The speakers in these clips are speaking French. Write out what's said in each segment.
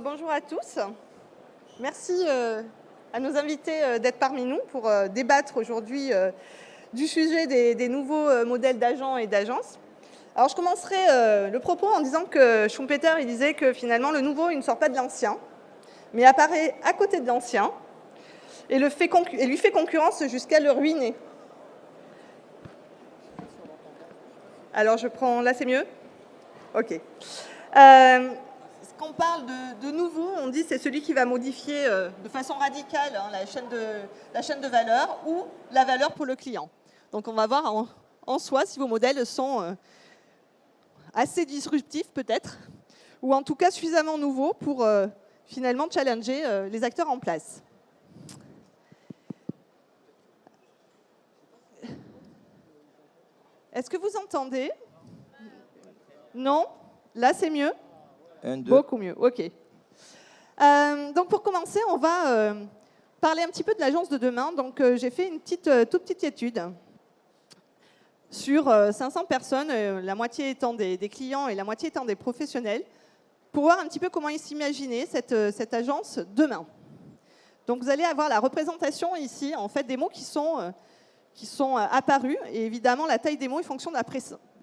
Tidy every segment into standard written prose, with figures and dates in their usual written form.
Bonjour à tous. Merci à nos invités d'être parmi nous pour débattre aujourd'hui du sujet des nouveaux modèles d'agents et d'agences. Alors je commencerai le propos en disant que Schumpeter il disait que finalement le nouveau il ne sort pas de l'ancien, mais apparaît à côté de l'ancien et lui fait concurrence jusqu'à le ruiner. Alors je prends... Là c'est mieux ? Ok. Quand on parle de nouveau, on dit c'est celui qui va modifier de façon radicale la chaîne de valeur ou la valeur pour le client. Donc on va voir en soi si vos modèles sont assez disruptifs peut-être, ou en tout cas suffisamment nouveaux pour finalement challenger les acteurs en place. Est-ce que vous entendez ? Non ? Là c'est mieux ? Beaucoup mieux, ok. Donc pour commencer, on va parler un petit peu de l'agence de demain. Donc j'ai fait une toute petite étude sur 500 personnes, la moitié étant des clients et la moitié étant des professionnels, pour voir un petit peu comment ils s'imaginaient cette agence demain. Donc vous allez avoir la représentation ici, en fait, des mots qui sont apparus. Et évidemment, la taille des mots est fonction de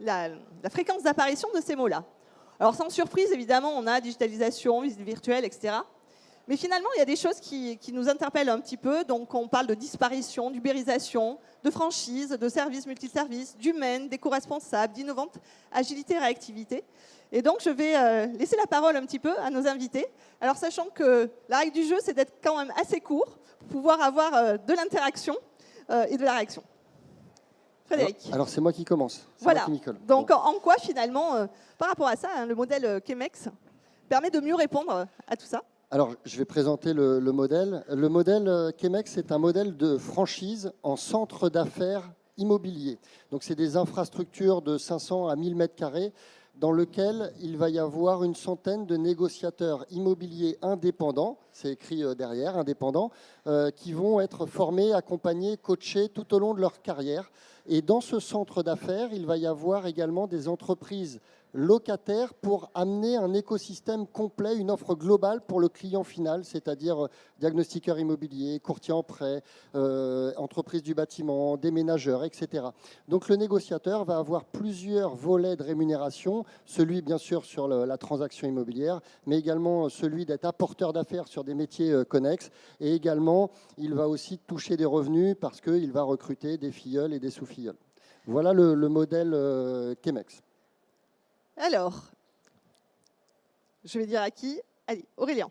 la fréquence d'apparition de ces mots-là. Alors sans surprise, évidemment, on a digitalisation, visite virtuelle, etc. Mais finalement, il y a des choses qui nous interpellent un petit peu. Donc on parle de disparition, d'ubérisation, de franchise, de services multiservices, d'humaine, d'éco-responsable, d'innovante, agilité, réactivité. Et donc je vais laisser la parole un petit peu à nos invités. Alors sachant que la règle du jeu, c'est d'être quand même assez court pour pouvoir avoir de l'interaction et de la réaction. Frédéric. Alors c'est moi qui commence. Voilà. Moi qui Donc bon. En quoi finalement, par rapport à ça, le modèle Chemex permet de mieux répondre à tout ça ? Alors je vais présenter le modèle. Le modèle Chemex est un modèle de franchise en centre d'affaires immobilier. Donc c'est des infrastructures de 500 à 1000 mètres carrés dans lequel il va y avoir une centaine de négociateurs immobiliers indépendants, c'est écrit derrière, indépendants, qui vont être formés, accompagnés, coachés tout au long de leur carrière. Et dans ce centre d'affaires, il va y avoir également des entreprises locataires pour amener un écosystème complet, une offre globale pour le client final, c'est-à-dire diagnostiqueur immobilier, courtier en prêt, entreprise du bâtiment, déménageurs, etc. Donc le négociateur va avoir plusieurs volets de rémunération, celui bien sûr sur la transaction immobilière, mais également celui d'être apporteur d'affaires sur des métiers connexes, et également il va aussi toucher des revenus parce qu'il va recruter des filleuls et des sous-filleuls. Voilà le modèle Chemex. Alors, je vais dire à qui ? Allez, Aurélien.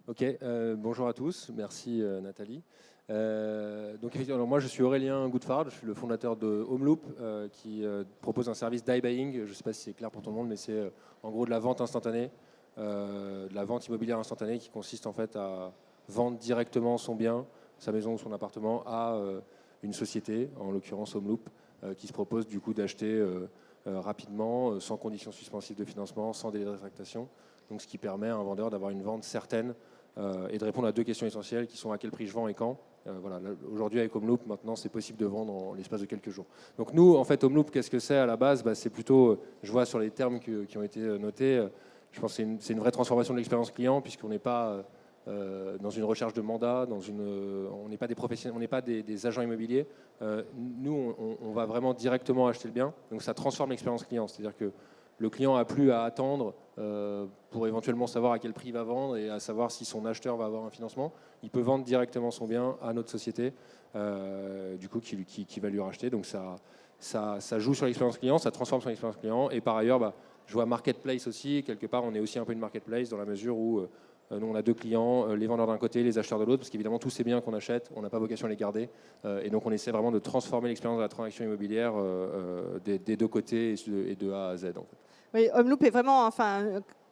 Ok, bonjour à tous, merci Nathalie. Donc effectivement, moi je suis Aurélien Goudfard, je suis le fondateur de Homeloop qui propose un service d'iBuying. Je ne sais pas si c'est clair pour tout le monde, mais c'est en gros de la vente instantanée, de la vente immobilière instantanée qui consiste en fait à vendre directement son bien, sa maison ou son appartement à une société, en l'occurrence Homeloop, qui se propose du coup d'acheter rapidement, sans conditions suspensives de financement, sans délai de rétractation. Donc ce qui permet à un vendeur d'avoir une vente certaine et de répondre à deux questions essentielles qui sont à quel prix je vends et quand. Voilà, aujourd'hui avec Homeloop, maintenant c'est possible de vendre en l'espace de quelques jours. Donc nous, en fait, Homeloop, qu'est-ce que c'est à la base ? C'est plutôt, je vois sur les termes qui ont été notés, je pense que c'est une vraie transformation de l'expérience client puisqu'on n'est pas dans une recherche de mandat, on n'est pas des professionnels, on n'est pas des agents immobiliers. Nous, on va vraiment directement acheter le bien. Donc ça transforme l'expérience client, c'est-à-dire que le client n'a plus à attendre pour éventuellement savoir à quel prix il va vendre et à savoir si son acheteur va avoir un financement. Il peut vendre directement son bien à notre société, du coup, qui va lui racheter. Donc ça joue sur l'expérience client, ça transforme son expérience client. Et par ailleurs, je vois marketplace aussi. Quelque part, on est aussi un peu une marketplace dans la mesure où nous, on a deux clients, les vendeurs d'un côté, les acheteurs de l'autre, parce qu'évidemment, tous ces biens qu'on achète, on n'a pas vocation à les garder. Et donc, on essaie vraiment de transformer l'expérience de la transaction immobilière des deux côtés et de A à Z. En fait. Oui, Homeloop est vraiment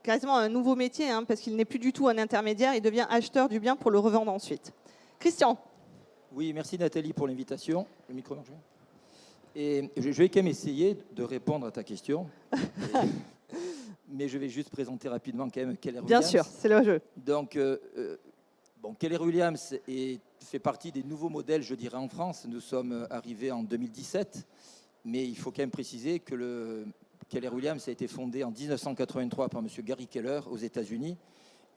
quasiment un nouveau métier, parce qu'il n'est plus du tout un intermédiaire, il devient acheteur du bien pour le revendre ensuite. Christian. Oui, merci Nathalie pour l'invitation. Le micro marche bien. Et je vais quand même essayer de répondre à ta question. Mais je vais juste présenter rapidement quand même Keller Williams. Bien sûr, c'est le jeu. Donc, Keller Williams fait partie des nouveaux modèles, je dirais, en France. Nous sommes arrivés en 2017, mais il faut quand même préciser que Keller Williams a été fondé en 1983 par M. Gary Keller aux États-Unis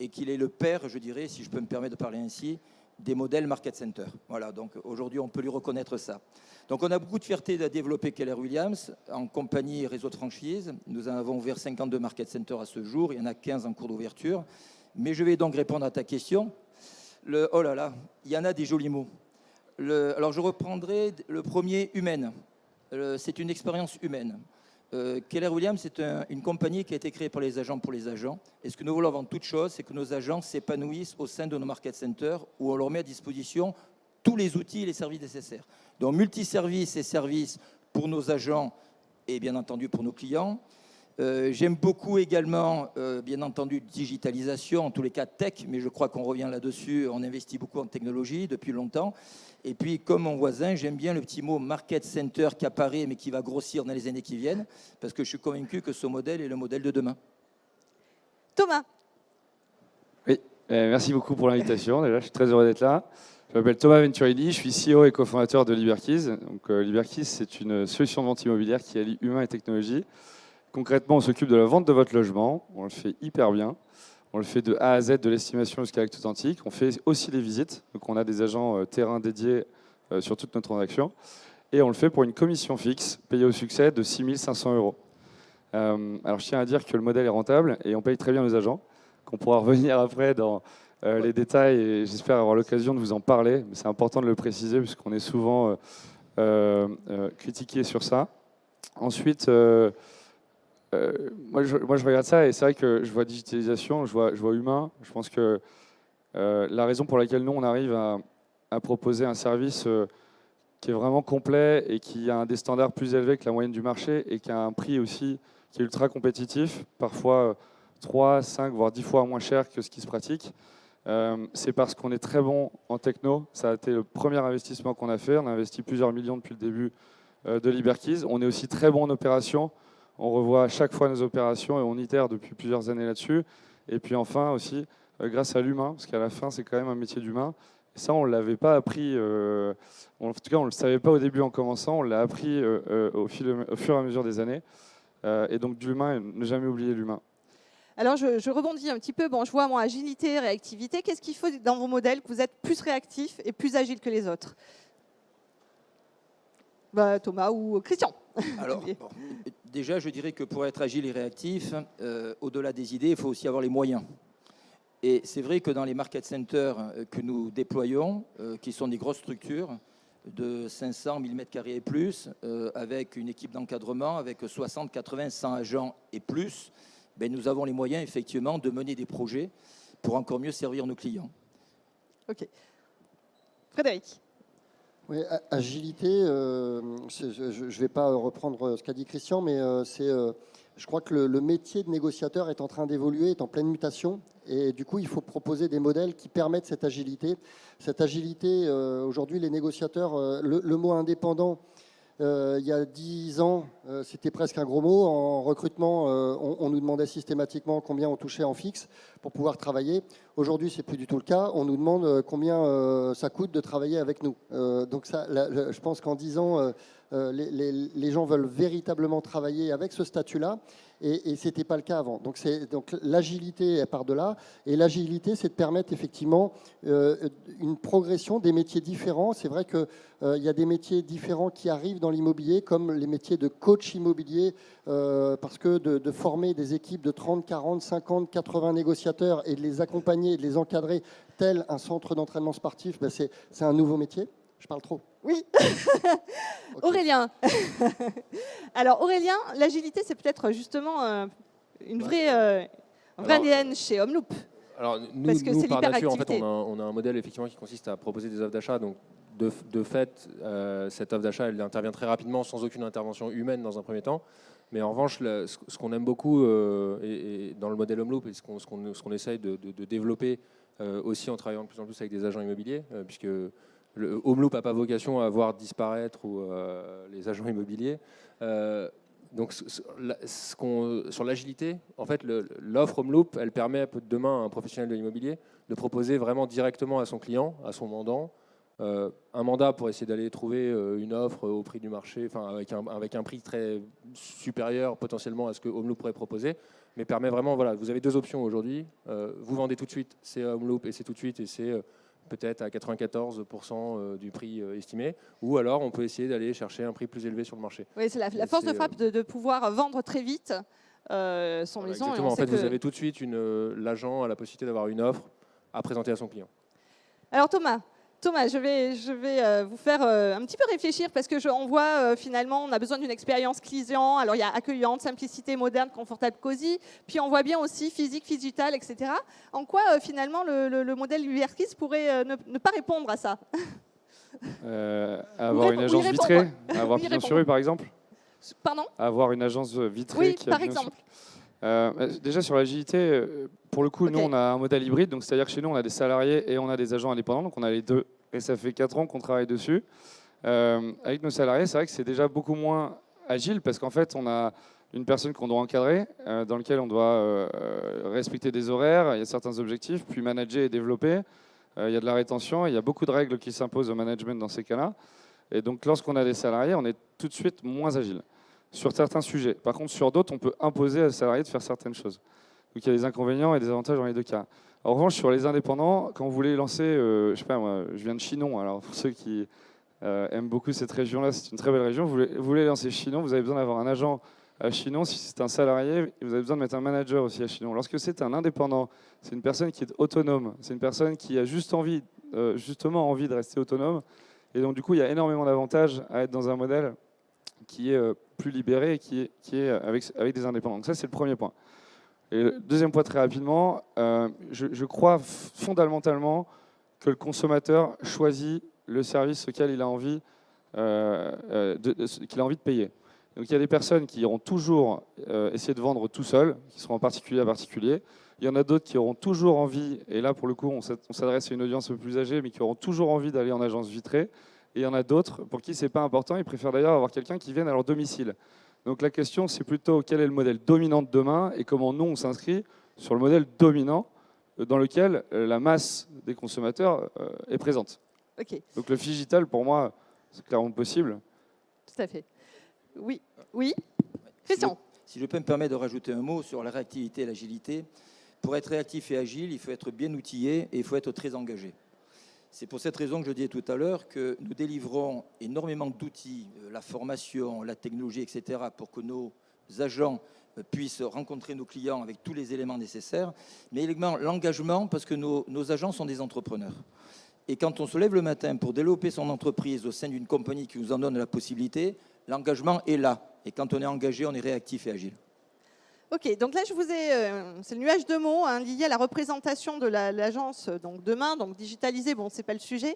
et qu'il est le père, je dirais, si je peux me permettre de parler ainsi, des modèles Market Center. Voilà, donc aujourd'hui, on peut lui reconnaître ça. Donc on a beaucoup de fierté de développer Keller Williams en compagnie et réseau de franchise. Nous en avons ouvert 52 Market Center à ce jour, il y en a 15 en cours d'ouverture. Mais je vais donc répondre à ta question. Oh là là, il y en a des jolis mots. Alors je reprendrai le premier, humaine. C'est une expérience humaine. Keller Williams, c'est une compagnie qui a été créée par les agents pour les agents. Et ce que nous voulons avant toute chose, c'est que nos agents s'épanouissent au sein de nos market centers où on leur met à disposition tous les outils et les services nécessaires. Donc multiservices et services pour nos agents et bien entendu pour nos clients. J'aime beaucoup également, bien entendu, digitalisation, en tous les cas tech, mais je crois qu'on revient là-dessus. On investit beaucoup en technologie depuis longtemps. Et puis, comme mon voisin, j'aime bien le petit mot market center qui apparaît, mais qui va grossir dans les années qui viennent, parce que je suis convaincu que ce modèle est le modèle de demain. Thomas. Oui, merci beaucoup pour l'invitation. Déjà, je suis très heureux d'être là. Je m'appelle Thomas Venturini, je suis CEO et cofondateur de Liberkeys. Donc, Liberkeys, c'est une solution de vente immobilière qui allie humain et technologie. Concrètement, on s'occupe de la vente de votre logement. On le fait hyper bien. On le fait de A à Z, de l'estimation jusqu'à l'acte authentique. On fait aussi les visites. Donc, on a des agents terrain dédiés sur toutes nos transactions. Et on le fait pour une commission fixe payée au succès de 6 500 €. Alors, je tiens à dire que le modèle est rentable et on paye très bien nos agents, qu'on pourra revenir après dans les détails et j'espère avoir l'occasion de vous en parler. Mais c'est important de le préciser puisqu'on est souvent critiqué sur ça. Ensuite, moi, je regarde ça et c'est vrai que je vois digitalisation, je vois humain. Je pense que la raison pour laquelle nous, on arrive à proposer un service qui est vraiment complet et qui a des standards plus élevés que la moyenne du marché et qui a un prix aussi qui est ultra compétitif, parfois 3, 5, voire 10 fois moins cher que ce qui se pratique, c'est parce qu'on est très bon en techno. Ça a été le premier investissement qu'on a fait. On a investi plusieurs millions depuis le début de Liberkeys. On est aussi très bon en opération. On revoit à chaque fois nos opérations et on itère depuis plusieurs années là-dessus. Et puis enfin aussi, grâce à l'humain, parce qu'à la fin, c'est quand même un métier d'humain. Et ça, on ne l'avait pas appris, en tout cas, on ne le savait pas au début en commençant, on l'a appris au fur et à mesure des années. Et donc, de l'humain, ne jamais oublier l'humain. Alors, je rebondis un petit peu. Bon, je vois, moi, agilité, réactivité. Qu'est-ce qu'il faut dans vos modèles que vous êtes plus réactif et plus agile que les autres? Thomas ou Christian. Alors, bon, déjà, je dirais que pour être agile et réactif, au-delà des idées, il faut aussi avoir les moyens. Et c'est vrai que dans les market centers que nous déployons, qui sont des grosses structures de 500 000 m² et plus, avec une équipe d'encadrement, avec 60, 80, 100 agents et plus, ben, nous avons les moyens effectivement de mener des projets pour encore mieux servir nos clients. Ok. Frédéric. Oui, agilité, je ne vais pas reprendre ce qu'a dit Christian, mais je crois que le métier de négociateur est en train d'évoluer, est en pleine mutation. Et du coup, il faut proposer des modèles qui permettent cette agilité. Cette agilité, aujourd'hui, les négociateurs, le mot indépendant, il y a 10 ans, c'était presque un gros mot. En recrutement, on nous demandait systématiquement combien on touchait en fixe pour pouvoir travailler. Aujourd'hui, ce n'est plus du tout le cas. On nous demande combien ça coûte de travailler avec nous. Donc ça, je pense qu'en 10 ans, les gens veulent véritablement travailler avec ce statut-là. Et ce n'était pas le cas avant. Donc l'agilité, elle part de là. Et l'agilité, c'est de permettre effectivement une progression des métiers différents. C'est vrai qu'il y a des métiers différents qui arrivent dans l'immobilier, comme les métiers de coach immobilier, parce que de former des équipes de 30, 40, 50, 80 négociateurs et de les accompagner et de les encadrer tel un centre d'entraînement sportif, ben c'est un nouveau métier. Je parle trop. Oui. Okay. Aurélien. Alors Aurélien, l'agilité, c'est peut-être justement un vrai ADN chez Homeloop. Alors nous, Parce que c'est par nature, en fait, l'hyperactivité. on a un modèle effectivement qui consiste à proposer des offres d'achat. Donc de fait, cette offre d'achat, elle intervient très rapidement sans aucune intervention humaine dans un premier temps. Mais en revanche, ce qu'on aime beaucoup et dans le modèle Homeloop et ce qu'on essaye de développer aussi en travaillant de plus en plus avec des agents immobiliers, puisque le Homeloop n'a pas vocation à voir disparaître les agents immobiliers. Donc, sur l'agilité, en fait, l'offre Homeloop, elle permet demain à un professionnel de l'immobilier de proposer vraiment directement à son client, à son mandant, un mandat pour essayer d'aller trouver une offre au prix du marché, avec un prix très supérieur potentiellement à ce que Homeloop pourrait proposer, mais permet vraiment, voilà, vous avez deux options aujourd'hui. Vous vendez tout de suite, c'est Homeloop et c'est tout de suite et c'est peut-être à 94% du prix estimé, ou alors on peut essayer d'aller chercher un prix plus élevé sur le marché. Oui, c'est la force de frappe de pouvoir vendre très vite son maison. Exactement, en fait, vous avez tout de suite l'agent a la possibilité d'avoir une offre à présenter à son client. Alors Thomas, je vais vous faire un petit peu réfléchir parce que on voit finalement on a besoin d'une expérience client. Alors il y a accueillante, simplicité, moderne, confortable, cosy. Puis on voit bien aussi physique, digital, etc. En quoi finalement le modèle URKIS pourrait ne pas répondre à ça? Avoir une agence vitrée, avoir pignon sur rue par exemple. Pardon? Avoir une agence vitrée. Oui, par exemple. Déjà sur l'agilité, pour le coup, nous on a un modèle hybride, donc c'est-à-dire que chez nous on a des salariés et on a des agents indépendants, donc on a les deux, et ça fait 4 ans qu'on travaille dessus. Avec nos salariés, c'est vrai que c'est déjà beaucoup moins agile parce qu'en fait on a une personne qu'on doit encadrer, dans lequel on doit respecter des horaires, il y a certains objectifs, puis manager et développer. Il y a de la rétention, il y a beaucoup de règles qui s'imposent au management dans ces cas-là. Et donc lorsqu'on a des salariés, on est tout de suite moins agile sur certains sujets. Par contre, sur d'autres, on peut imposer à salariés de faire certaines choses. Donc il y a des inconvénients et des avantages dans les deux cas. En revanche, sur les indépendants, quand vous voulez lancer, je sais pas moi, je viens de Chinon, alors pour ceux qui aiment beaucoup cette région-là, c'est une très belle région, vous voulez lancer Chinon, vous avez besoin d'avoir un agent à Chinon. Si c'est un salarié, vous avez besoin de mettre un manager aussi à Chinon. Lorsque c'est un indépendant, c'est une personne qui est autonome, c'est une personne qui a justement envie de rester autonome. Et donc du coup, il y a énormément d'avantages à être dans un modèle qui est plus libéré et qui est avec des indépendants. Donc ça, c'est le premier point. Et le deuxième point, très rapidement, je crois fondamentalement que le consommateur choisit le service auquel il a envie, de payer. Donc il y a des personnes qui iront toujours essayer de vendre tout seul, qui seront en particulier à particulier. Il y en a d'autres qui auront toujours envie, et là pour le coup on s'adresse à une audience un peu plus âgée, mais qui auront toujours envie d'aller en agence vitrée. Et il y en a d'autres pour qui ce n'est pas important, ils préfèrent d'ailleurs avoir quelqu'un qui vienne à leur domicile. Donc la question, c'est plutôt quel est le modèle dominant de demain et comment nous, on s'inscrit sur le modèle dominant dans lequel la masse des consommateurs est présente. Okay. Donc le digital, pour moi, c'est clairement possible. Tout à fait. Oui. Christian. Si je peux me permettre de rajouter un mot sur la réactivité et l'agilité. Pour être réactif et agile, il faut être bien outillé et il faut être très engagé. C'est pour cette raison que je disais tout à l'heure que nous délivrons énormément d'outils, la formation, la technologie, etc., pour que nos agents puissent rencontrer nos clients avec tous les éléments nécessaires, mais également l'engagement, parce que nos agents sont des entrepreneurs. Et quand on se lève le matin pour développer son entreprise au sein d'une compagnie qui nous en donne la possibilité, l'engagement est là. Et quand on est engagé, on est réactif et agile. Ok, donc là je vous ai, c'est le nuage de mots lié à la représentation de l'agence donc demain, donc digitalisée, bon c'est pas le sujet.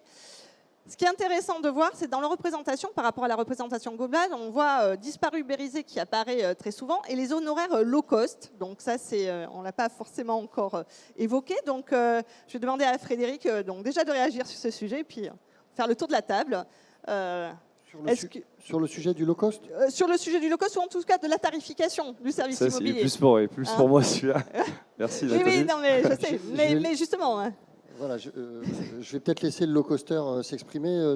Ce qui est intéressant de voir, c'est dans la représentation, par rapport à la représentation globale, on voit disparu ubérisé qui apparaît très souvent, et les honoraires low cost, donc ça on ne l'a pas forcément encore évoqué, donc je vais demander à Frédéric donc déjà de réagir sur ce sujet, puis faire le tour de la table. Sur le sujet du low cost Sur le sujet du low cost, ou en tout cas de la tarification du service immobilier. Plus pour moi celui-là. Merci Nathalie. Oui, non, mais je sais, mais justement... Hein. Voilà, je vais peut-être laisser le low coster s'exprimer,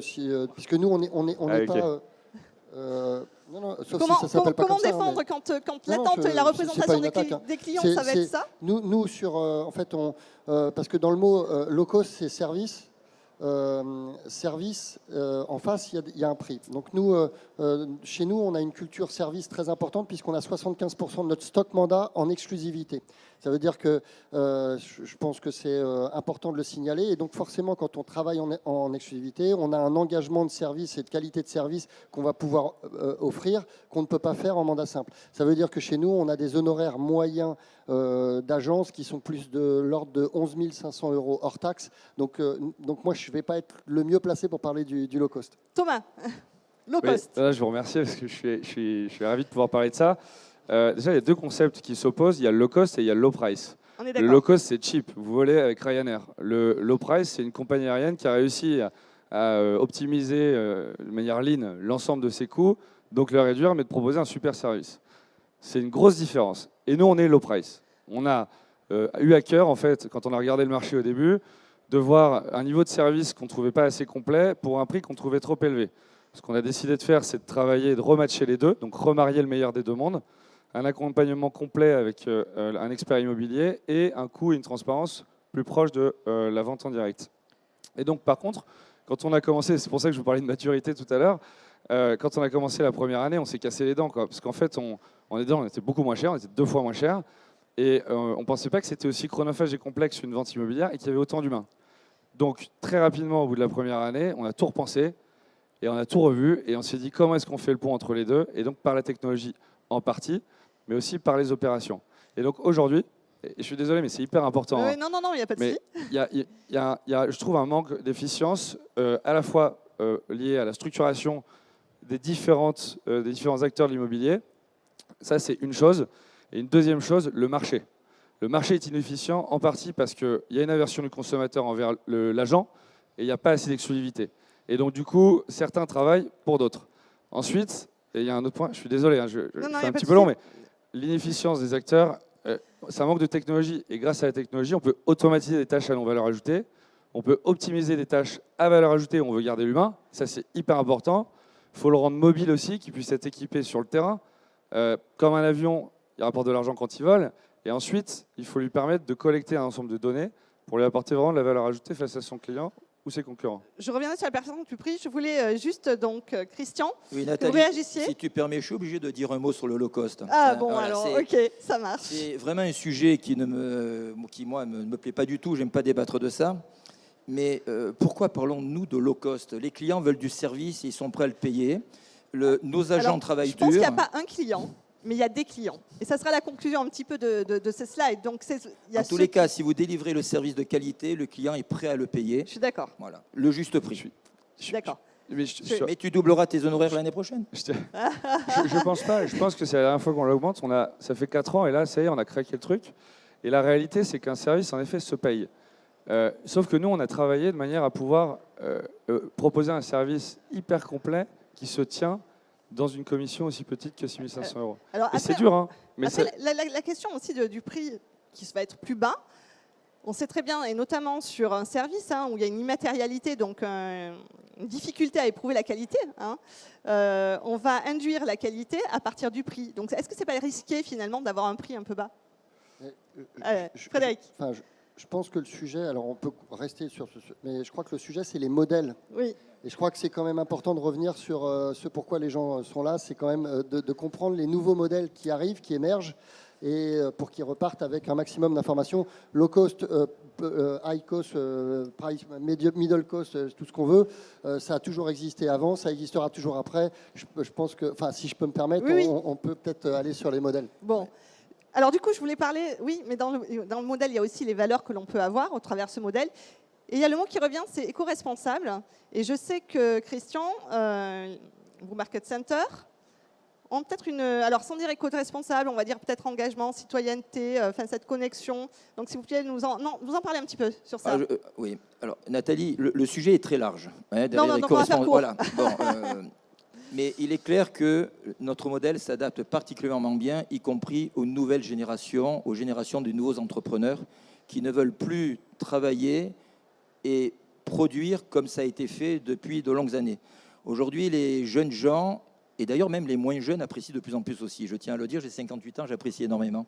puisque nous, on n'est pas... non, sauf comment si ça s'appelle pas comment comme défendre ça, quand l'attente et la représentation des clients, ça va être ça? Nous sur, en fait, parce que dans le mot low cost, c'est service. En face, il y a un prix. Donc nous, chez nous, on a une culture service très importante puisqu'on a 75% de notre stock mandat en exclusivité. Ça veut dire que je pense que c'est important de le signaler. Et donc forcément, quand on travaille en exclusivité, on a un engagement de service et de qualité de service qu'on va pouvoir offrir qu'on ne peut pas faire en mandat simple. Ça veut dire que chez nous, on a des honoraires moyens d'agences qui sont plus de l'ordre de 11 500 € hors taxe. Donc moi, je ne vais pas être le mieux placé pour parler du low cost. Thomas, low cost. Là, je vous remercie parce que je suis ravi de pouvoir parler de ça. Déjà, il y a deux concepts qui s'opposent. Il y a le low cost et il y a le low price. On est le low cost, c'est cheap. Vous volez avec Ryanair. Le low price, c'est une compagnie aérienne qui a réussi à optimiser de manière lean l'ensemble de ses coûts, donc le réduire, mais de proposer un super service. C'est une grosse différence. Et nous, on est low price. On a eu à cœur, en fait, quand on a regardé le marché au début, de voir un niveau de service qu'on ne trouvait pas assez complet pour un prix qu'on trouvait trop élevé. Ce qu'on a décidé de faire, c'est de travailler et de rematcher les deux, donc remarier le meilleur des deux mondes, un accompagnement complet avec un expert immobilier et un coût et une transparence plus proche de la vente en direct. Et donc, par contre, quand on a commencé, c'est pour ça que je vous parlais de maturité tout à l'heure, quand on a commencé la première année, on s'est cassé les dents, quoi, parce qu'en fait, on était beaucoup moins cher, on était 2 fois moins cher, et on ne pensait pas que c'était aussi chronophage et complexe une vente immobilière et qu'il y avait autant d'humains. Donc, très rapidement, au bout de la première année, on a tout repensé, et on a tout revu, et on s'est dit comment est-ce qu'on fait le pont entre les deux, et donc par la technologie en partie, mais aussi par les opérations. Et donc aujourd'hui, et je suis désolé, mais c'est hyper important. Oui, non, il n'y a pas de souci. Il y a, je trouve, un manque d'efficience à la fois lié à la structuration des différents acteurs de l'immobilier. Ça, c'est une chose. Et une deuxième chose, le marché. Le marché est inefficient en partie parce qu'il y a une aversion du consommateur envers l'agent et il n'y a pas assez d'exclusivité. Et donc, du coup, certains travaillent pour d'autres. Ensuite, et il y a un autre point, je suis désolé, je fais un petit peu long, mais l'inefficience des acteurs, ça manque de technologie. Et grâce à la technologie, on peut automatiser des tâches à non-valeur ajoutée. On peut optimiser des tâches à valeur ajoutée où on veut garder l'humain. Ça, c'est hyper important. Il faut le rendre mobile aussi, qu'il puisse être équipé sur le terrain. Comme un avion, il rapporte de l'argent quand il vole. Et ensuite, il faut lui permettre de collecter un ensemble de données pour lui apporter vraiment de la valeur ajoutée face à son client ou ses concurrents. Je reviendrai sur la personne du prix. Je voulais juste, donc, Christian, Oui, que Nathalie, vous réagissiez. si tu permets, je suis obligé de dire un mot sur le low cost. Ah bon, Voilà, alors, ok, ça marche. C'est vraiment un sujet qui, moi, ne me plaît pas du tout. J'aime pas débattre de ça. Mais pourquoi parlons-nous de low cost? Les clients veulent du service et ils sont prêts à le payer. Nos agents travaillent dur. Je pense qu'il n'y a pas un client, mais il y a des clients. Et ça sera la conclusion un petit peu de ces slides. Donc, en tous les cas, si vous délivrez le service de qualité, le client est prêt à le payer. Je suis d'accord. Voilà, le juste prix. Je suis d'accord. Mais tu doubleras tes honoraires l'année prochaine. Je pense pas. Je pense que c'est la dernière fois qu'on l'augmente. Ça fait 4 ans et là, ça y est, on a craqué le truc. Et la réalité, c'est qu'un service, en effet, se paye. Sauf que nous, on a travaillé de manière à pouvoir proposer un service hyper complet qui se tient dans une commission aussi petite que 6 500 €. Et c'est dur, hein. Mais après, la question aussi du prix qui va être plus bas, on sait très bien, et notamment sur un service où il y a une immatérialité, donc une difficulté à éprouver la qualité, on va induire la qualité à partir du prix. Donc est-ce que ce n'est pas risqué finalement d'avoir un prix un peu bas? Frédéric. Je pense que le sujet, alors on peut rester sur ce sujet, mais je crois que le sujet, c'est les modèles. Oui. Et je crois que c'est quand même important de revenir sur ce pourquoi les gens sont là, c'est quand même de comprendre les nouveaux modèles qui arrivent, qui émergent, et pour qu'ils repartent avec un maximum d'informations. Low cost, high cost, price, middle cost, tout ce qu'on veut, ça a toujours existé avant, ça existera toujours après. Je pense que, enfin, si je peux me permettre, oui. on peut peut-être aller sur les modèles. Bon. Alors du coup, je voulais parler, oui, mais dans le modèle, il y a aussi les valeurs que l'on peut avoir au travers de ce modèle. Et il y a le mot qui revient, c'est éco-responsable. Et je sais que Christian, vous Market Center, ont peut-être alors sans dire éco-responsable, on va dire peut-être engagement, citoyenneté, cette connexion. Donc s'il vous plaît, vous en parlez un petit peu sur ça. Oui, alors Nathalie, le sujet est très large. Non, donc on va faire court. Voilà. Bon, mais il est clair que notre modèle s'adapte particulièrement bien, y compris aux nouvelles générations, aux générations de nouveaux entrepreneurs qui ne veulent plus travailler et produire comme ça a été fait depuis de longues années. Aujourd'hui, les jeunes gens, et d'ailleurs même les moins jeunes, apprécient de plus en plus aussi. Je tiens à le dire, j'ai 58 ans, j'apprécie énormément.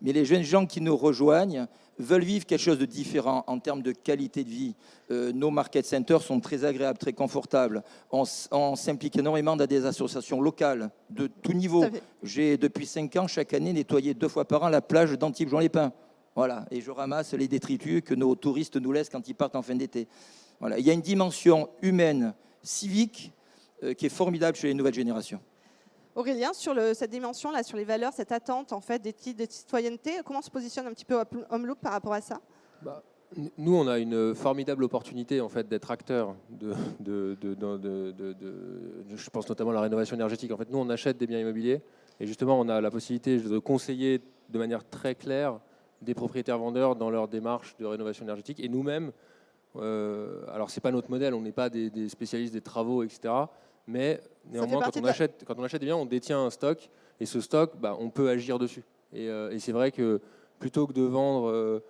Mais les jeunes gens qui nous rejoignent veulent vivre quelque chose de différent en termes de qualité de vie. Nos market centers sont très agréables, très confortables. On s'implique énormément dans des associations locales de tout niveau. J'ai, depuis 5 ans, chaque année, nettoyé 2 fois par an la plage d'Antibes-Juan-les-Pins. Voilà, et je ramasse les détritus que nos touristes nous laissent quand ils partent en fin d'été. Voilà. Il y a une dimension humaine, civique, qui est formidable chez les nouvelles générations. Aurélien, sur cette dimension-là, sur les valeurs, cette attente en fait, des titres de citoyenneté, comment se positionne un petit peu Homeloop par rapport à ça? Nous, on a une formidable opportunité en fait, d'être acteur je pense notamment à la rénovation énergétique. En fait, nous, on achète des biens immobiliers et justement, on a la possibilité de conseiller de manière très claire des propriétaires vendeurs dans leur démarche de rénovation énergétique. Et nous-mêmes, alors c'est pas notre modèle, on n'est pas des spécialistes des travaux, etc. Mais néanmoins, quand on achète des biens, on détient un stock et ce stock, on peut agir dessus. Et c'est vrai que plutôt que de vendre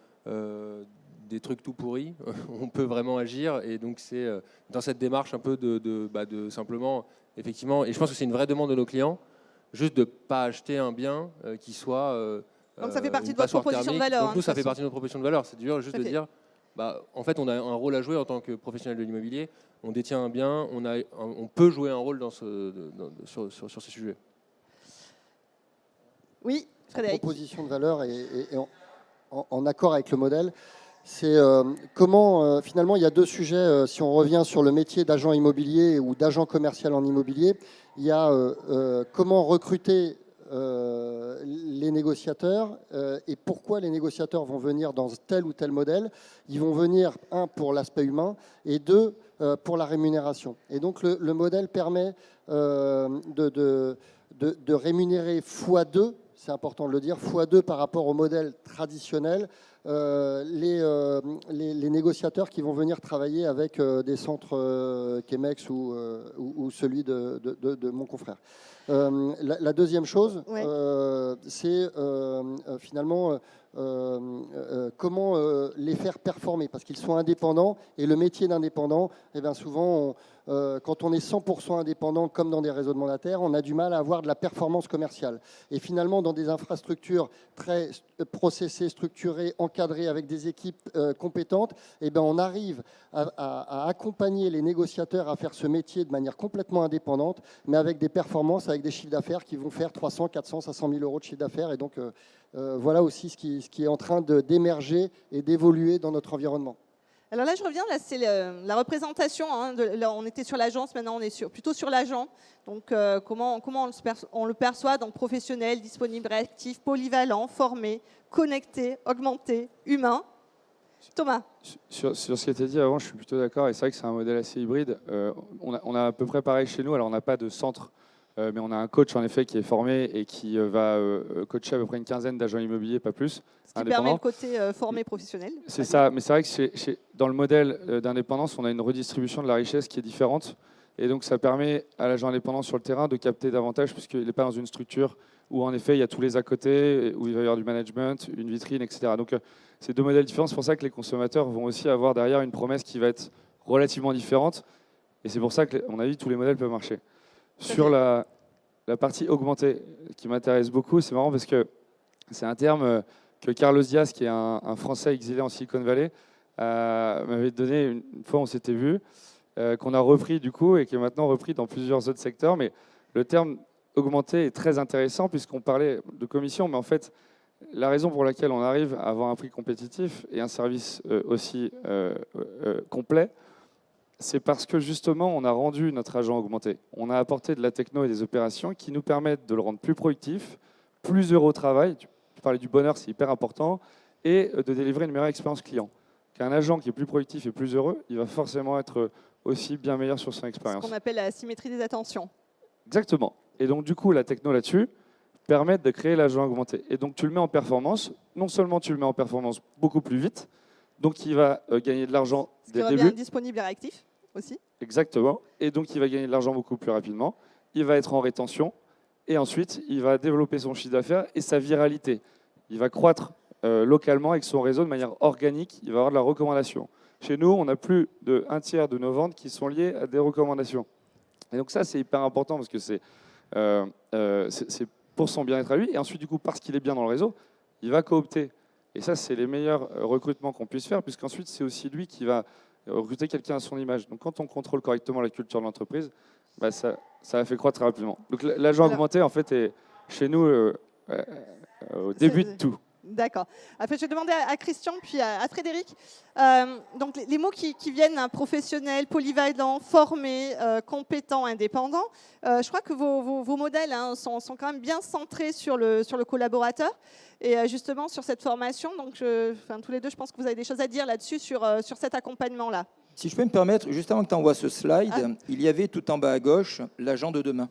des trucs tout pourris, on peut vraiment agir. Et donc c'est dans cette démarche un peu de simplement, effectivement, et je pense que c'est une vraie demande de nos clients, juste de ne pas acheter un bien qui soit Donc ça fait partie une de votre passoire proposition de thermique. valeur. Donc nous, ça fait partie de notre proposition de valeur. C'est dur juste de dire, en fait, on a un rôle à jouer en tant que professionnel de l'immobilier. On détient un bien, on peut jouer un rôle sur ces sujets. Oui, Frédéric. Proposition de valeur et en accord avec le modèle, c'est comment, finalement, il y a deux sujets. Si on revient sur le métier d'agent immobilier ou d'agent commercial en immobilier, il y a comment recruter les négociateurs et pourquoi les négociateurs vont venir dans tel ou tel modèle. Ils vont venir, un, pour l'aspect humain et deux, pour la rémunération. Et donc, le modèle permet de rémunérer x2, c'est important de le dire, x2 par rapport au modèle traditionnel, les négociateurs qui vont venir travailler avec des centres Chemex ou celui de mon confrère. La deuxième chose, Ouais. c'est finalement comment les faire performer, parce qu'ils sont indépendants, et le métier d'indépendant, eh bien souvent, quand on est 100% indépendant, comme dans des réseaux de mandataires, on a du mal à avoir de la performance commerciale. Et finalement, dans des infrastructures très processées, structurées, encadrées, avec des équipes compétentes, eh bien, on arrive à accompagner les négociateurs à faire ce métier de manière complètement indépendante, mais avec des performances, avec des chiffres d'affaires qui vont faire 300, 400, 500 000 euros de chiffre d'affaires. Et donc, voilà aussi ce qui est en train d'émerger et d'évoluer dans notre environnement. Alors là, je reviens, là, c'est la représentation. Là, on était sur l'agence, maintenant on est plutôt sur l'agent. Donc, comment on le perçoit? Donc, professionnel, disponible, réactif, polyvalent, formé, connecté, augmenté, humain. Thomas. Sur ce qui a été dit avant, je suis plutôt d'accord. Et c'est vrai que c'est un modèle assez hybride. On a à peu près pareil chez nous. Alors, on n'a pas de centre, mais on a un coach, en effet, qui est formé et qui va coacher à peu près une quinzaine d'agents immobiliers, pas plus. Ce qui permet le côté formé professionnel. C'est ça, mais c'est vrai que dans le modèle d'indépendance, on a une redistribution de la richesse qui est différente. Et donc, ça permet à l'agent indépendant sur le terrain de capter davantage, puisqu'il n'est pas dans une structure où, en effet, il y a tous les à côté, où il va y avoir du management, une vitrine, etc. Donc, c'est deux modèles différents. C'est pour ça que les consommateurs vont aussi avoir derrière une promesse qui va être relativement différente. Et c'est pour ça que, à mon avis, tous les modèles peuvent marcher. Sur la partie augmentée, qui m'intéresse beaucoup, c'est marrant parce que c'est un terme que Carlos Diaz, qui est un Français exilé en Silicon Valley, m'avait donné une fois, on s'était vu, qu'on a repris du coup et qui est maintenant repris dans plusieurs autres secteurs. Mais le terme augmenté est très intéressant puisqu'on parlait de commission, mais en fait, la raison pour laquelle on arrive à avoir un prix compétitif et un service aussi complet, c'est parce que justement, on a rendu notre agent augmenté. On a apporté de la techno et des opérations qui nous permettent de le rendre plus productif, plus heureux au travail. Tu parlais du bonheur, c'est hyper important, et de délivrer une meilleure expérience client. Qu'un agent qui est plus productif et plus heureux, il va forcément être aussi bien meilleur sur son expérience. Ce qu'on appelle la symétrie des attentions. Exactement. Et donc, du coup, la techno là-dessus permet de créer l'agent augmenté. Et donc, tu le mets en performance. Non seulement tu le mets en performance beaucoup plus vite, donc il va gagner de l'argent dès le début. Disponible et réactif aussi. Exactement. Et donc, il va gagner de l'argent beaucoup plus rapidement. Il va être en rétention. Et ensuite, il va développer son chiffre d'affaires et sa viralité. Il va croître localement avec son réseau de manière organique. Il va avoir de la recommandation. Chez nous, on a plus d'un tiers de nos ventes qui sont liées à des recommandations. Et donc ça, c'est hyper important parce que c'est pour son bien-être à lui. Et ensuite, du coup, parce qu'il est bien dans le réseau, il va coopter. Et ça, c'est les meilleurs recrutements qu'on puisse faire, puisqu'ensuite, c'est aussi lui qui va recruter quelqu'un à son image. Donc quand on contrôle correctement la culture de l'entreprise, bah, ça a fait croître très rapidement. Donc l'agent augmenté, en fait, est chez nous au début de tout. D'accord. Après, je vais demander à Christian, puis à Frédéric. Donc, les mots qui viennent, professionnel, polyvalent, formé, compétent, indépendant, je crois que vos modèles sont quand même bien centrés sur le collaborateur et justement sur cette formation. Donc, tous les deux, je pense que vous avez des choses à dire là-dessus, sur cet accompagnement-là. Si je peux me permettre, juste avant que tu envoies ce slide, il y avait tout en bas à gauche l'agent de demain.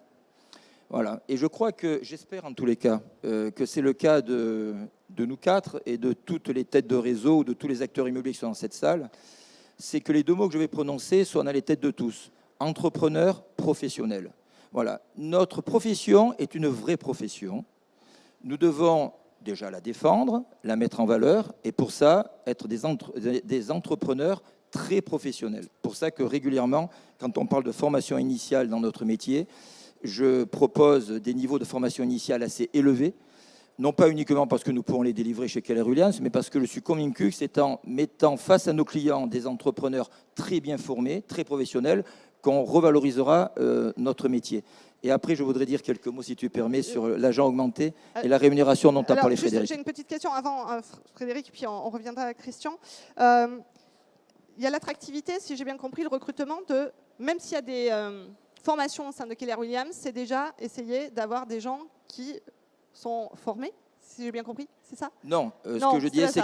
Voilà. Et je crois que, j'espère en tous les cas, que c'est le cas de nous quatre et de toutes les têtes de réseau ou de tous les acteurs immobiliers qui sont dans cette salle, c'est que les deux mots que je vais prononcer soient dans les têtes de tous. Entrepreneur, professionnel. Voilà. Notre profession est une vraie profession. Nous devons déjà la défendre, la mettre en valeur, et pour ça, être des entrepreneurs très professionnels. Pour ça que régulièrement, quand on parle de formation initiale dans notre métier, je propose des niveaux de formation initiale assez élevés, non pas uniquement parce que nous pourrons les délivrer chez Keller Williams, mais parce que je suis convaincu que c'est en mettant face à nos clients des entrepreneurs très bien formés, très professionnels, qu'on revalorisera notre métier. Et après, je voudrais dire quelques mots, si tu permets, sur l'agent augmenté et la rémunération dont tu as parlé, Frédéric. J'ai une petite question avant, Frédéric, puis on reviendra à Christian. Il y a l'attractivité, si j'ai bien compris, le recrutement, même s'il y a des formations au sein de Keller Williams, c'est déjà essayer d'avoir des gens qui sont formés, si j'ai bien compris, c'est ça? Non, ce que je dis, c'est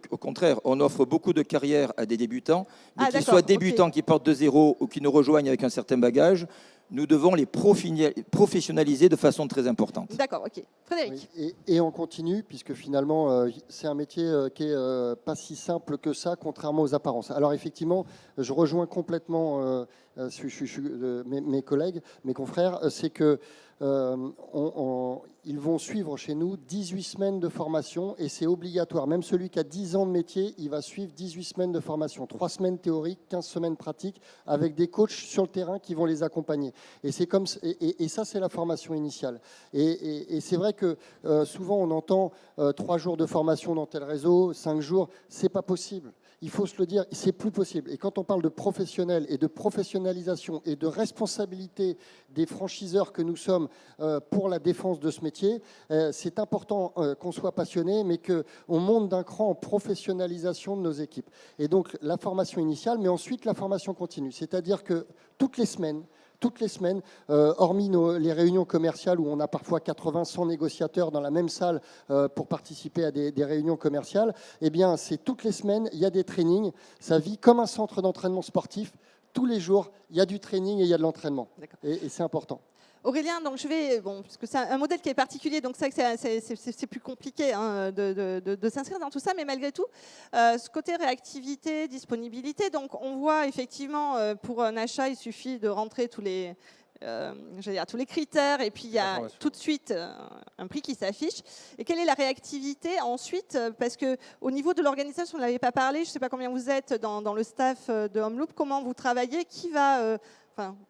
qu'au contraire, on offre beaucoup de carrières à des débutants, mais qu'ils soient débutants qui partent de zéro ou qui nous rejoignent avec un certain bagage, nous devons les professionnaliser de façon très importante. D'accord, ok. Frédéric. Oui, et on continue, puisque finalement, c'est un métier qui n'est pas si simple que ça, contrairement aux apparences. Alors effectivement, je rejoins complètement mes collègues, mes confrères, c'est que ils vont suivre chez nous 18 semaines de formation et c'est obligatoire. Même celui qui a 10 ans de métier, il va suivre 18 semaines de formation. 3 semaines théoriques, 15 semaines pratiques, avec des coachs sur le terrain qui vont les accompagner. Et ça, c'est la formation initiale. Et c'est vrai que souvent, on entend 3 jours de formation dans tel réseau, 5 jours. C'est pas possible. Il faut se le dire, c'est plus possible. Et quand on parle de professionnels et de professionnalisation et de responsabilité des franchiseurs que nous sommes pour la défense de ce métier, c'est important qu'on soit passionné, mais qu'on monte d'un cran en professionnalisation de nos équipes. Et donc la formation initiale, mais ensuite la formation continue. C'est-à-dire que toutes les semaines, hormis les réunions commerciales où on a parfois 80, 100 négociateurs dans la même salle pour participer à des réunions commerciales, eh bien, c'est toutes les semaines, il y a des trainings. Ça vit comme un centre d'entraînement sportif. Tous les jours, il y a du training et il y a de l'entraînement. Et c'est important. Aurélien, donc parce que c'est un modèle qui est particulier, donc c'est plus compliqué de s'inscrire dans tout ça, mais malgré tout, ce côté réactivité, disponibilité, donc on voit effectivement pour un achat, il suffit de rentrer tous les critères et puis il y a tout de suite un prix qui s'affiche. Et quelle est la réactivité ensuite? Parce qu'au niveau de l'organisation, vous n'avez pas parlé, je ne sais pas combien vous êtes dans le staff de Homeloop, comment vous travaillez, qui va...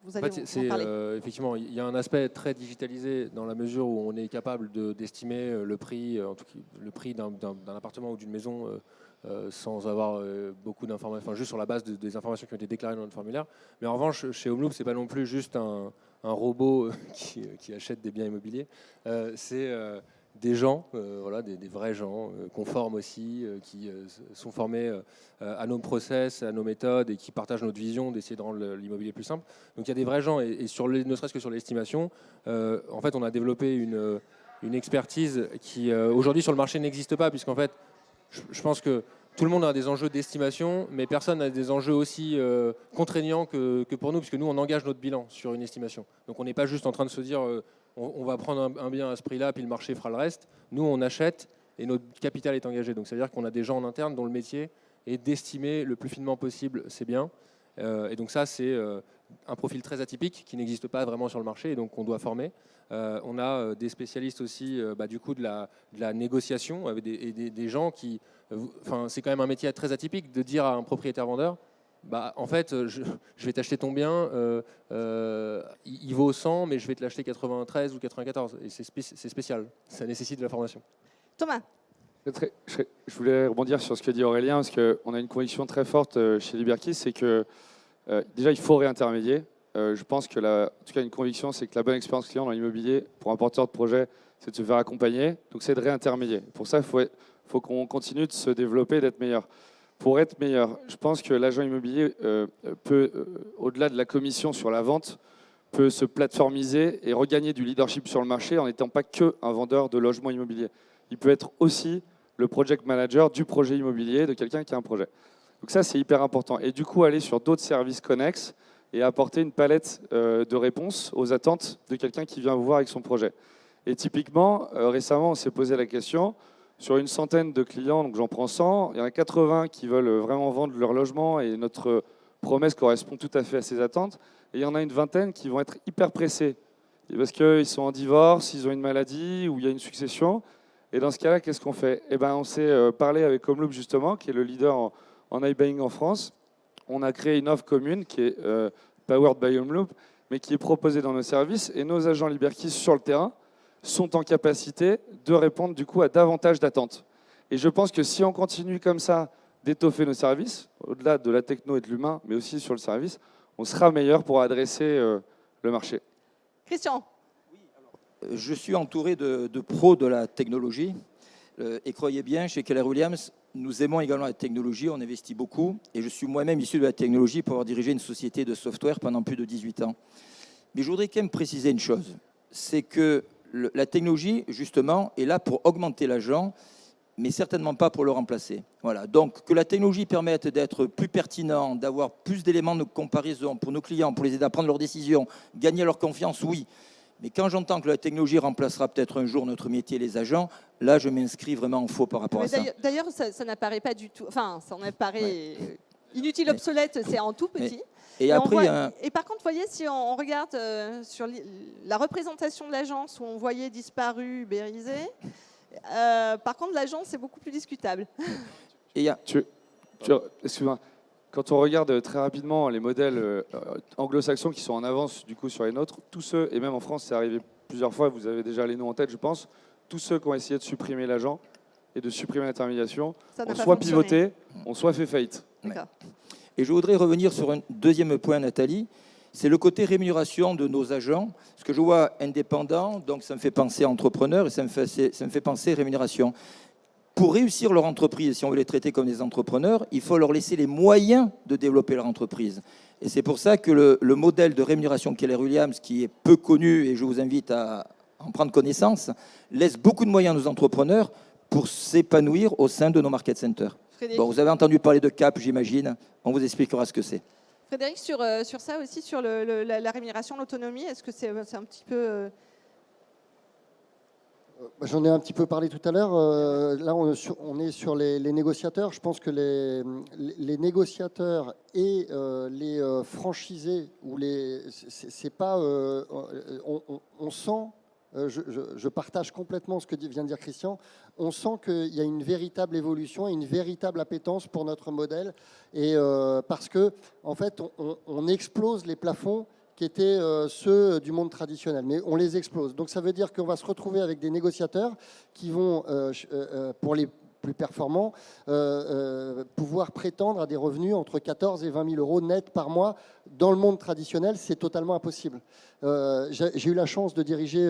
vous allez en parler. Effectivement, il y a un aspect très digitalisé dans la mesure où on est capable d'estimer le prix, en tout cas, le prix d'un appartement ou d'une maison sans avoir beaucoup d'informations, juste sur la base des informations qui ont été déclarées dans notre formulaire. Mais en revanche, chez Homeloop, c'est pas non plus juste un robot qui achète des biens immobiliers. C'est des gens, des vrais gens qu'on forme aussi, qui sont formés à nos process, à nos méthodes et qui partagent notre vision d'essayer de rendre l'immobilier plus simple. Donc il y a des vrais gens et ne serait-ce que sur l'estimation, en fait on a développé une expertise qui aujourd'hui sur le marché n'existe pas, puisqu'en fait je pense que tout le monde a des enjeux d'estimation, mais personne n'a des enjeux aussi contraignants que pour nous, puisque nous on engage notre bilan sur une estimation. Donc on n'est pas juste en train de se dire on va prendre un bien à ce prix-là, puis le marché fera le reste. Nous, on achète et notre capital est engagé. Donc, ça veut dire qu'on a des gens en interne dont le métier est d'estimer le plus finement possible ces biens. Et donc ça, c'est un profil très atypique qui n'existe pas vraiment sur le marché et donc on doit former. On a des spécialistes aussi du coup de la négociation avec des gens qui... c'est quand même un métier très atypique de dire à un propriétaire-vendeur en fait, je vais t'acheter ton bien, il vaut 100, mais je vais te l'acheter 93 ou 94. Et c'est spécial, ça nécessite de la formation. Thomas. Je voulais rebondir sur ce que dit Aurélien, parce qu'on a une conviction très forte chez Liberkis, c'est que déjà, il faut réintermédier. Je pense que, en tout cas, une conviction, c'est que la bonne expérience client dans l'immobilier, pour un porteur de projet, c'est de se faire accompagner. Donc, c'est de réintermédier. Pour ça, il faut qu'on continue de se développer, d'être meilleur. Pour être meilleur, je pense que l'agent immobilier peut, au-delà de la commission sur la vente, peut se plateformiser et regagner du leadership sur le marché en n'étant pas qu'un vendeur de logements immobiliers. Il peut être aussi le project manager du projet immobilier de quelqu'un qui a un projet. Donc ça, c'est hyper important. Et du coup, aller sur d'autres services connexes et apporter une palette de réponses aux attentes de quelqu'un qui vient vous voir avec son projet. Et typiquement, récemment, on s'est posé la question... Sur une centaine de clients, donc j'en prends 100, il y en a 80 qui veulent vraiment vendre leur logement et notre promesse correspond tout à fait à ces attentes. Et il y en a une vingtaine qui vont être hyper pressés parce qu'ils sont en divorce, ils ont une maladie ou il y a une succession. Et dans ce cas-là, qu'est-ce qu'on fait? Eh ben, on s'est parlé avec Homeloop justement, qui est le leader en iBuying en France. On a créé une offre commune qui est powered by Homeloop, mais qui est proposée dans nos services. Et nos agents Liberkeys sur le terrain sont en capacité de répondre du coup à davantage d'attentes. Et je pense que si on continue comme ça d'étoffer nos services, au-delà de la techno et de l'humain, mais aussi sur le service, on sera meilleur pour adresser le marché. Christian. Je suis entouré de pros de la technologie. Et croyez bien, chez Keller Williams, nous aimons également la technologie, on investit beaucoup. Et je suis moi-même issu de la technologie pour avoir dirigé une société de software pendant plus de 18 ans. Mais je voudrais quand même préciser une chose, c'est que la technologie, justement, est là pour augmenter l'agent, mais certainement pas pour le remplacer. Voilà. Donc, que la technologie permette d'être plus pertinent, d'avoir plus d'éléments de comparaison pour nos clients, pour les aider à prendre leurs décisions, gagner leur confiance, oui. Mais quand j'entends que la technologie remplacera peut-être un jour notre métier, les agents, là, je m'inscris vraiment en faux par rapport à ça. D'ailleurs, ça n'apparaît pas du tout. Enfin, ça en apparaît inutile, obsolète, c'est en tout petit. Et après, et par contre, vous voyez, si on regarde sur la représentation de l'agence où on voyait disparu, ubérisé, par contre, l'agence, c'est beaucoup plus discutable. Excuse-moi. Quand on regarde très rapidement les modèles anglo-saxons qui sont en avance du coup sur les nôtres, tous ceux, et même en France, c'est arrivé plusieurs fois, vous avez déjà les noms en tête, je pense, tous ceux qui ont essayé de supprimer l'agent et de supprimer l'intermédiation ont soit pivoté, ont soit fait faillite. D'accord. Et je voudrais revenir sur un deuxième point, Nathalie, c'est le côté rémunération de nos agents. Ce que je vois indépendant, donc ça me fait penser entrepreneur et ça me fait penser rémunération. Pour réussir leur entreprise, si on veut les traiter comme des entrepreneurs, il faut leur laisser les moyens de développer leur entreprise. Et c'est pour ça que le modèle de rémunération Keller Williams, qui est peu connu, et je vous invite à en prendre connaissance, laisse beaucoup de moyens à nos entrepreneurs pour s'épanouir au sein de nos market centers. Bon, vous avez entendu parler de CAP, j'imagine. On vous expliquera ce que c'est. Frédéric, sur ça aussi, sur la rémunération, l'autonomie, est-ce que c'est un petit peu... J'en ai un petit peu parlé tout à l'heure. Là, on est sur les négociateurs. Je pense que les négociateurs et les franchisés, ou c'est pas, on sent, je partage complètement ce que vient de dire Christian, on sent qu'il y a une véritable évolution et une véritable appétence pour notre modèle. Et parce que, en fait, on explose les plafonds qui étaient ceux du monde traditionnel, mais on les explose. Donc ça veut dire qu'on va se retrouver avec des négociateurs qui vont, pour les plus performants, pouvoir prétendre à des revenus entre 14 et 20 000 euros net par mois. Dans le monde traditionnel, c'est totalement impossible. J'ai eu la chance de diriger,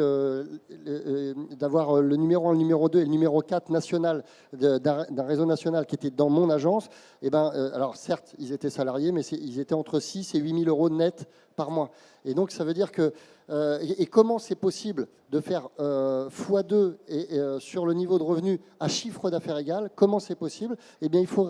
d'avoir le numéro 1, le numéro 2 et le numéro 4 national d'un réseau national qui était dans mon agence. Et alors certes, ils étaient salariés, mais ils étaient entre 6 et 8 000 euros net par mois. Et donc ça veut dire que et comment c'est possible de faire x2 sur le niveau de revenu à chiffre d'affaires égal? Comment c'est possible? Eh bien, il faut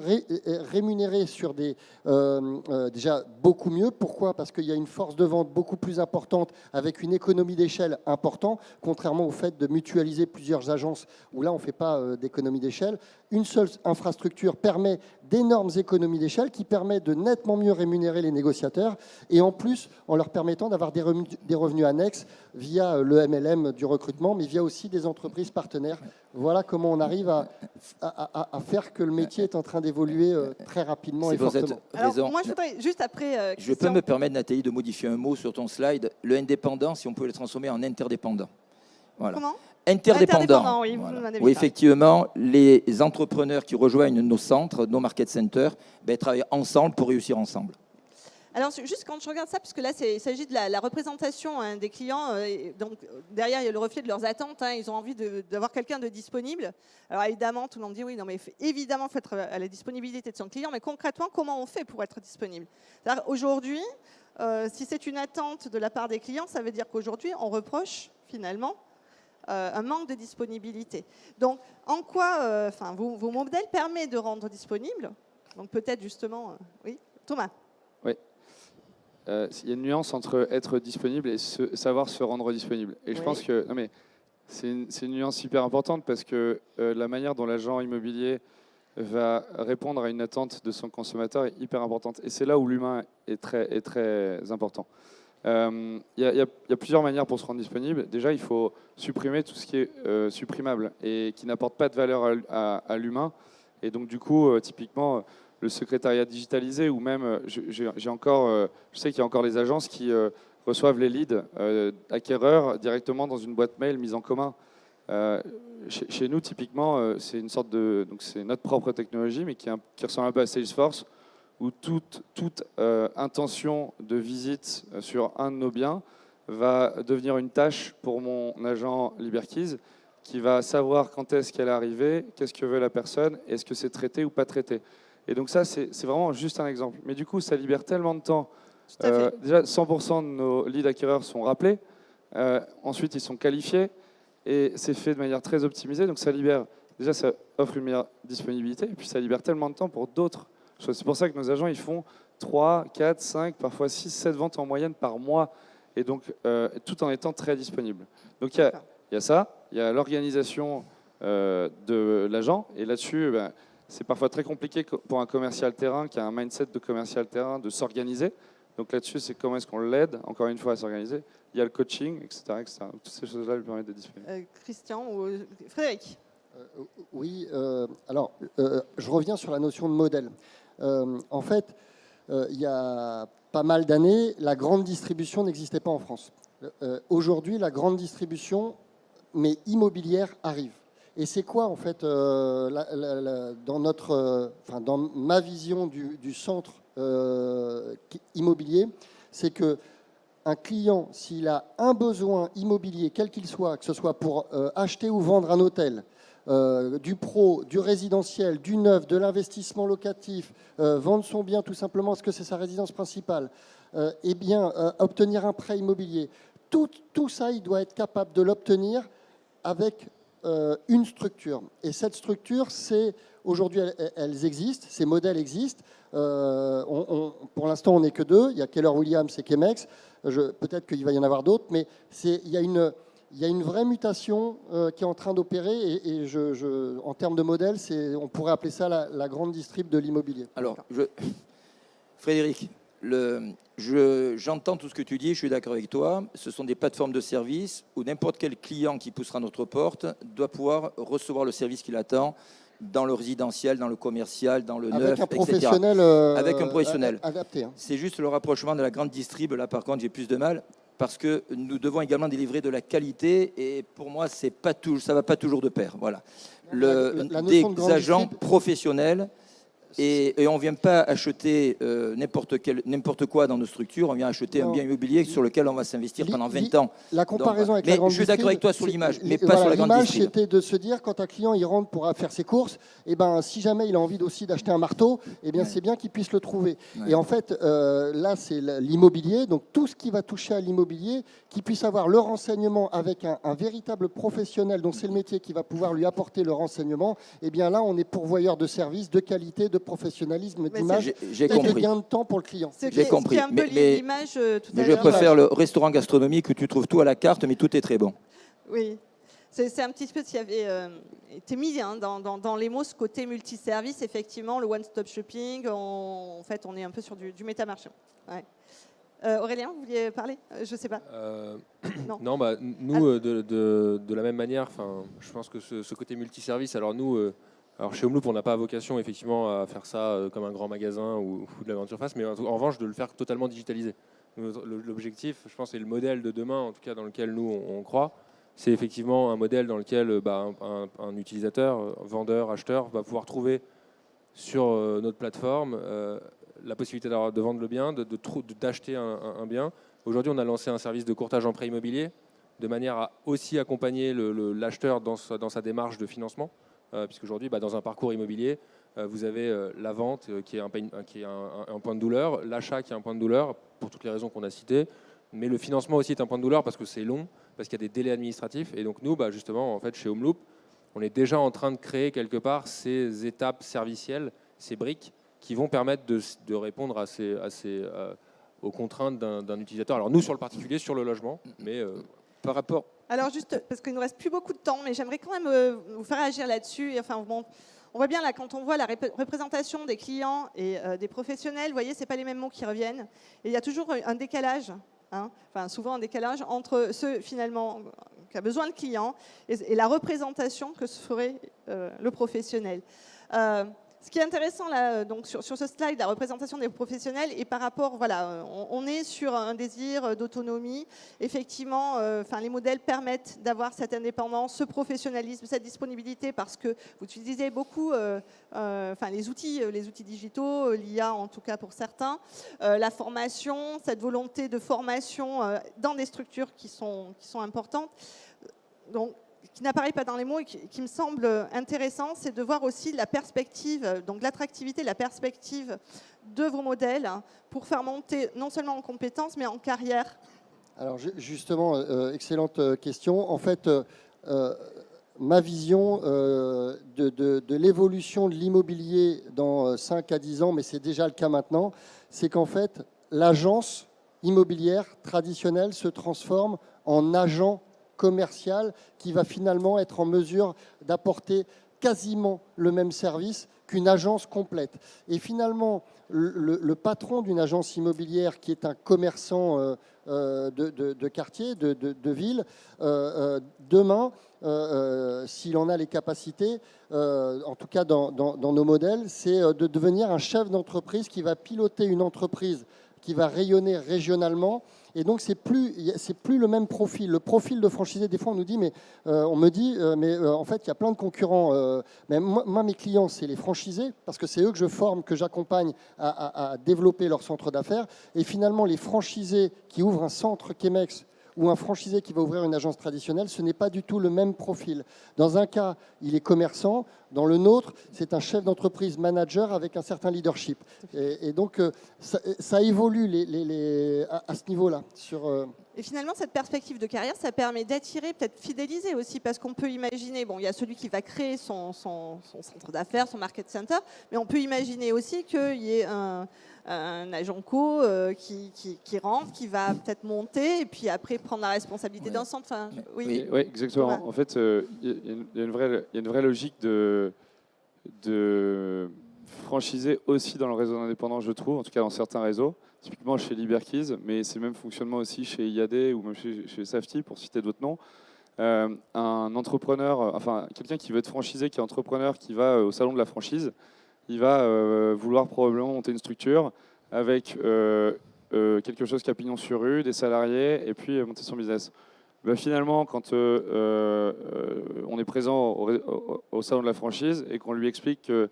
rémunérer sur déjà beaucoup mieux. Pourquoi? Parce qu'il y a une force de vente beaucoup plus importante avec une économie d'échelle importante, contrairement au fait de mutualiser plusieurs agences où là, on ne fait pas d'économie d'échelle. Une seule infrastructure permet d'énormes économies d'échelle qui permet de nettement mieux rémunérer les négociateurs et en plus, en leur permettant d'avoir des revenus annexes via le MLM du recrutement, mais via aussi des entreprises partenaires. Voilà comment on arrive à faire que le métier est en train d'évoluer très rapidement et fortement. Alors, moi, je voudrais juste après... je peux me permettre, Nathalie, de modifier un mot sur ton slide. Le indépendant, si on peut le transformer en interdépendant. Voilà. Comment? Interdépendant. Oui, Voilà. Où effectivement, les entrepreneurs qui rejoignent nos centres, nos market centers, travaillent ensemble pour réussir ensemble. Alors, juste quand je regarde ça, parce que là, il s'agit de la représentation des clients. Donc, derrière, il y a le reflet de leurs attentes. Ils ont envie d'avoir quelqu'un de disponible. Alors, évidemment, tout le monde dit oui, non, mais évidemment, il faut être à la disponibilité de son client. Mais concrètement, comment on fait pour être disponible? Aujourd'hui, si c'est une attente de la part des clients, ça veut dire qu'aujourd'hui, on reproche finalement un manque de disponibilité. Donc, en quoi vos modèles permettent de rendre disponible? Donc, peut-être justement, oui, Thomas. Oui. Il y a une nuance entre être disponible et savoir se rendre disponible. Et je pense que c'est une nuance hyper importante parce que la manière dont l'agent immobilier va répondre à une attente de son consommateur est hyper importante. Et c'est là où l'humain est très important. y a plusieurs manières pour se rendre disponible. Déjà, il faut supprimer tout ce qui est supprimable et qui n'apporte pas de valeur à l'humain. Et donc, du coup, typiquement, le secrétariat digitalisé ou même, je sais qu'il y a encore des agences qui reçoivent les leads acquéreurs directement dans une boîte mail mise en commun. Chez nous, typiquement, c'est une sorte de, donc c'est notre propre technologie, mais qui ressemble un peu à Salesforce, où toute intention de visite sur un de nos biens va devenir une tâche pour mon agent LiberKeys, qui va savoir quand est-ce qu'elle est arrivée, qu'est-ce que veut la personne, est-ce que c'est traité ou pas traité. Et donc ça, c'est vraiment juste un exemple. Mais du coup, ça libère tellement de temps. Déjà, 100% de nos leads acquéreurs sont rappelés. Ensuite, ils sont qualifiés. Et c'est fait de manière très optimisée. Donc ça libère, déjà, ça offre une meilleure disponibilité. Et puis ça libère tellement de temps pour d'autres choses. C'est pour ça que nos agents, ils font 3, 4, 5, parfois 6, 7 ventes en moyenne par mois. Et donc, tout en étant très disponible. Donc il y a ça, il y a l'organisation de l'agent. Et là-dessus, c'est parfois très compliqué pour un commercial terrain qui a un mindset de commercial terrain de s'organiser. Donc là-dessus, c'est comment est-ce qu'on l'aide, encore une fois, à s'organiser. Il y a le coaching, etc. etc. Toutes ces choses-là lui permettent d'être disponible. Christian ou Frédéric? Oui, alors, je reviens sur la notion de modèle. En fait, il y a pas mal d'années, la grande distribution n'existait pas en France. Aujourd'hui, la grande distribution, mais immobilière, arrive. Et c'est quoi, en fait, dans ma vision du centre immobilier, c'est que un client, s'il a un besoin immobilier, quel qu'il soit, que ce soit pour acheter ou vendre un hôtel, du pro, du résidentiel, du neuf, de l'investissement locatif, vendre son bien tout simplement parce que c'est sa résidence principale, eh bien, obtenir un prêt immobilier, tout ça, il doit être capable de l'obtenir avec une structure. Et cette structure, aujourd'hui, elles existent, ces modèles existent. Pour l'instant, on n'est que deux. Il y a Keller Williams et Chemex. Peut-être qu'il va y en avoir d'autres, mais il y a une vraie mutation qui est en train d'opérer. Et en termes de modèle, on pourrait appeler ça la grande distrib de l'immobilier. Alors, Frédéric, j'entends tout ce que tu dis, je suis d'accord avec toi. Ce sont des plateformes de services où n'importe quel client qui poussera à notre porte doit pouvoir recevoir le service qu'il attend dans le résidentiel, dans le commercial, dans le neuf, etc. Avec un professionnel adapté. Hein. C'est juste le rapprochement de la grande distrib. Là, par contre, j'ai plus de mal parce que nous devons également délivrer de la qualité et pour moi, ça ne va pas toujours de pair. Voilà. Des agents professionnels. Et on ne vient pas acheter n'importe quoi dans nos structures, on vient acheter un bien immobilier sur lequel on va s'investir pendant 20 ans. La comparaison avec la grande distrib, je suis d'accord avec toi sur l'image, mais pas sur la grande distrib. L'image, c'était de se dire, quand un client il rentre pour faire ses courses, et ben, si jamais il a envie aussi d'acheter un marteau, eh bien, c'est bien qu'il puisse le trouver. Ouais. Et en fait, là, c'est l'immobilier, donc tout ce qui va toucher à l'immobilier, qu'il puisse avoir le renseignement avec un véritable professionnel, dont c'est le métier qui va pouvoir lui apporter le renseignement, eh bien là, on est pourvoyeur de services, de qualité, de professionnalisme, d'image et de gain de temps pour le client. J'ai compris. Mais je préfère le restaurant gastronomique où tu trouves tout à la carte, mais tout est très bon. Oui. C'est un petit peu ce qui avait été mis dans les mots, ce côté multiservice, effectivement, le one-stop shopping. En fait, on est un peu sur du métamarché. Ouais. Aurélien, vous vouliez parler? Je ne sais pas. Non, nous, de la même manière, je pense que ce côté multiservice, alors nous... Alors chez Homeloop, on n'a pas vocation effectivement à faire ça comme un grand magasin ou de la grande surface, mais en revanche de le faire totalement digitalisé. L'objectif, je pense, et le modèle de demain, en tout cas dans lequel nous on croit, c'est effectivement un modèle dans lequel un utilisateur, vendeur, acheteur va pouvoir trouver sur notre plateforme la possibilité de vendre le bien, d'acheter un bien. Aujourd'hui, on a lancé un service de courtage en prêt immobilier de manière à aussi accompagner l'acheteur dans sa démarche de financement. Puisqu'aujourd'hui, dans un parcours immobilier, vous avez la vente qui est un point de douleur, l'achat qui est un point de douleur, pour toutes les raisons qu'on a citées, mais le financement aussi est un point de douleur parce que c'est long, parce qu'il y a des délais administratifs. Et donc nous, justement, en fait, chez Homeloop, on est déjà en train de créer quelque part ces étapes servicielles, ces briques, qui vont permettre de répondre aux contraintes d'un utilisateur. Alors nous, sur le particulier, sur le logement, mais par rapport... Alors juste, parce qu'il ne nous reste plus beaucoup de temps, mais j'aimerais quand même vous faire agir là-dessus. Enfin, bon, on voit bien là, quand on voit la représentation des clients et des professionnels, vous voyez, ce n'est pas les mêmes mots qui reviennent. Et il y a toujours un décalage hein. Enfin, souvent un décalage entre ce finalement qu'a besoin le client et la représentation que se ferait le professionnel. Ce qui est intéressant là, donc sur ce slide, la représentation des professionnels, et par rapport, voilà, on est sur un désir d'autonomie. Effectivement, les modèles permettent d'avoir cette indépendance, ce professionnalisme, cette disponibilité, parce que vous utilisez beaucoup les outils digitaux, l'IA en tout cas pour certains, la formation, cette volonté de formation dans des structures qui sont importantes. Donc, qui n'apparaît pas dans les mots et qui me semble intéressant, c'est de voir aussi la perspective, donc l'attractivité, la perspective de vos modèles pour faire monter non seulement en compétences, mais en carrière. Alors justement, excellente question. En fait, ma vision de l'évolution de l'immobilier dans 5 à 10 ans, mais c'est déjà le cas maintenant, c'est qu'en fait, l'agence immobilière traditionnelle se transforme en agent commercial qui va finalement être en mesure d'apporter quasiment le même service qu'une agence complète. Et finalement, le patron d'une agence immobilière qui est un commerçant de quartier, de ville, demain, s'il en a les capacités, en tout cas dans nos modèles, c'est de devenir un chef d'entreprise qui va piloter une entreprise qui va rayonner régionalement. Et donc, c'est plus le même profil. Le profil de franchisé, des fois, on nous dit, en fait, il y a plein de concurrents. Mais moi, mes clients, c'est les franchisés, parce que c'est eux que je forme, que j'accompagne à développer leur centre d'affaires. Et finalement, les franchisés qui ouvrent un centre Chemex ou un franchisé qui va ouvrir une agence traditionnelle, ce n'est pas du tout le même profil. Dans un cas, il est commerçant. Dans le nôtre, c'est un chef d'entreprise manager avec un certain leadership. Et donc, ça évolue à ce niveau-là. Et finalement, cette perspective de carrière, ça permet d'attirer, peut-être fidéliser aussi, parce qu'on peut imaginer, bon, il y a celui qui va créer son centre d'affaires, son market center, mais on peut imaginer aussi qu'il y ait un agent co qui rentre, qui va peut-être monter, et puis après prendre la responsabilité d'un centre. Enfin, oui, exactement. Ouais. En fait, il y a une vraie logique de franchiser aussi dans le réseau indépendant, je trouve, en tout cas dans certains réseaux, typiquement chez Liberkeys, mais c'est le même fonctionnement aussi chez IAD ou même chez Safety, pour citer d'autres noms. Un entrepreneur, enfin quelqu'un qui veut être franchisé, qui est entrepreneur, qui va au salon de la franchise, il va vouloir probablement monter une structure avec quelque chose qui a pignon sur rue, des salariés, et puis monter son business. Finalement, quand on est présent au salon de la franchise et qu'on lui explique que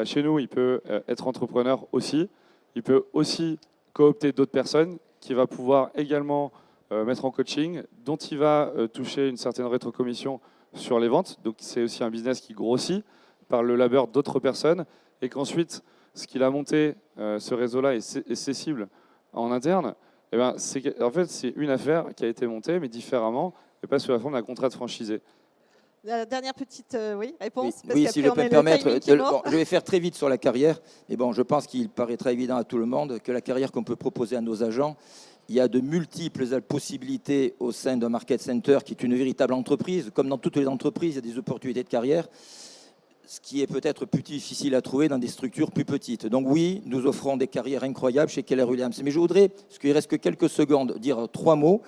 chez nous, il peut être entrepreneur aussi, il peut aussi coopter d'autres personnes qu'il va pouvoir également mettre en coaching, dont il va toucher une certaine rétrocommission sur les ventes. Donc c'est aussi un business qui grossit par le labeur d'autres personnes, et qu'ensuite, ce qu'il a monté, ce réseau-là et ses cibles en interne, en fait, c'est une affaire qui a été montée, mais différemment, et pas sous la forme d'un contrat de franchisé. La dernière petite réponse. Oui, si je peux me permettre, je vais faire très vite sur la carrière. Mais bon, je pense qu'il paraît très évident à tout le monde que la carrière qu'on peut proposer à nos agents, il y a de multiples possibilités au sein d'un market center qui est une véritable entreprise. Comme dans toutes les entreprises, il y a des opportunités de carrière, ce qui est peut-être plus difficile à trouver dans des structures plus petites. Donc oui, nous offrons des carrières incroyables chez Keller Williams. Mais je voudrais, parce qu'il ne reste que quelques secondes, dire 3 mots.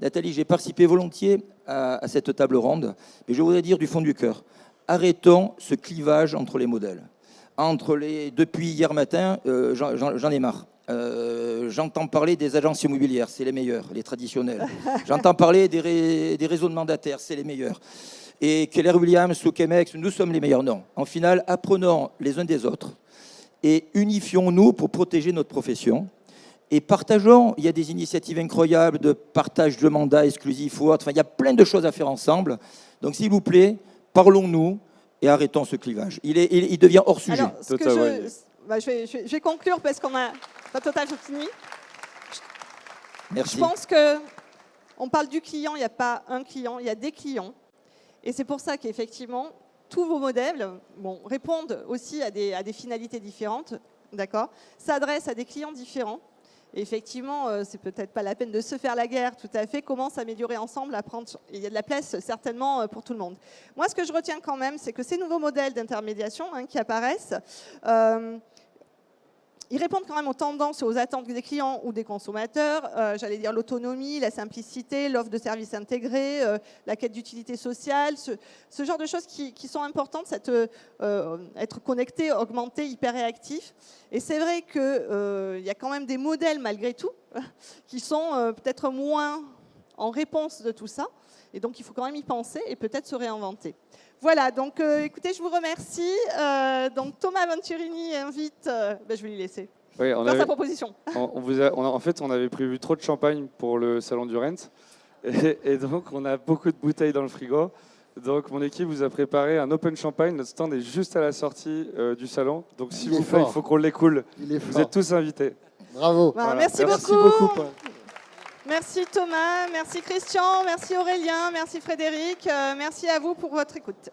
Nathalie, j'ai participé volontiers à cette table ronde, mais je voudrais dire du fond du cœur, arrêtons ce clivage entre les modèles. Depuis hier matin, j'en ai marre. J'entends parler des agences immobilières, c'est les meilleurs, les traditionnels. J'entends parler des réseaux de mandataires, c'est les meilleurs. Et Keller Williams ou Chemex, nous sommes les meilleurs. Non. En final, apprenons les uns des autres et unifions-nous pour protéger notre profession. Et partageons, il y a des initiatives incroyables de partage de mandats exclusifs ou autres. Enfin, il y a plein de choses à faire ensemble. Donc, s'il vous plaît, parlons-nous et arrêtons ce clivage. Il devient hors sujet. Alors, je vais conclure parce qu'on a pas total fini. Merci. Je pense qu'on parle du client, il n'y a pas un client, il y a des clients. Et c'est pour ça qu'effectivement, tous vos modèles répondent aussi à des finalités différentes, d'accord, s'adressent à des clients différents. Et effectivement, c'est peut-être pas la peine de se faire la guerre tout à fait. Comment s'améliorer ensemble, apprendre. Il y a de la place certainement pour tout le monde. Moi, ce que je retiens quand même, c'est que ces nouveaux modèles d'intermédiation qui apparaissent, Ils répondent quand même aux tendances et aux attentes des clients ou des consommateurs. J'allais dire l'autonomie, la simplicité, l'offre de services intégrés, la quête d'utilité sociale, ce genre de choses qui sont importantes, être connecté, augmenté, hyper réactif. Et c'est vrai qu'il y a quand même des modèles, malgré tout, qui sont peut-être moins en réponse de tout ça. Et donc, il faut quand même y penser et peut-être se réinventer. Voilà, donc écoutez, je vous remercie. Donc Thomas Venturini invite, je vais lui laisser Oui, faire sa proposition. En fait, on avait prévu trop de champagne pour le salon du Rent. Et donc, on a beaucoup de bouteilles dans le frigo. Donc, mon équipe vous a préparé un open champagne. Notre stand est juste à la sortie du salon. Donc, s'il vous plaît, il faut qu'on l'écoule. Vous êtes tous invités. Bravo. Voilà, Voilà. merci Merci beaucoup. beaucoup, Paul. Merci Thomas, merci Christian, merci Aurélien, merci Frédéric. Merci à vous pour votre écoute.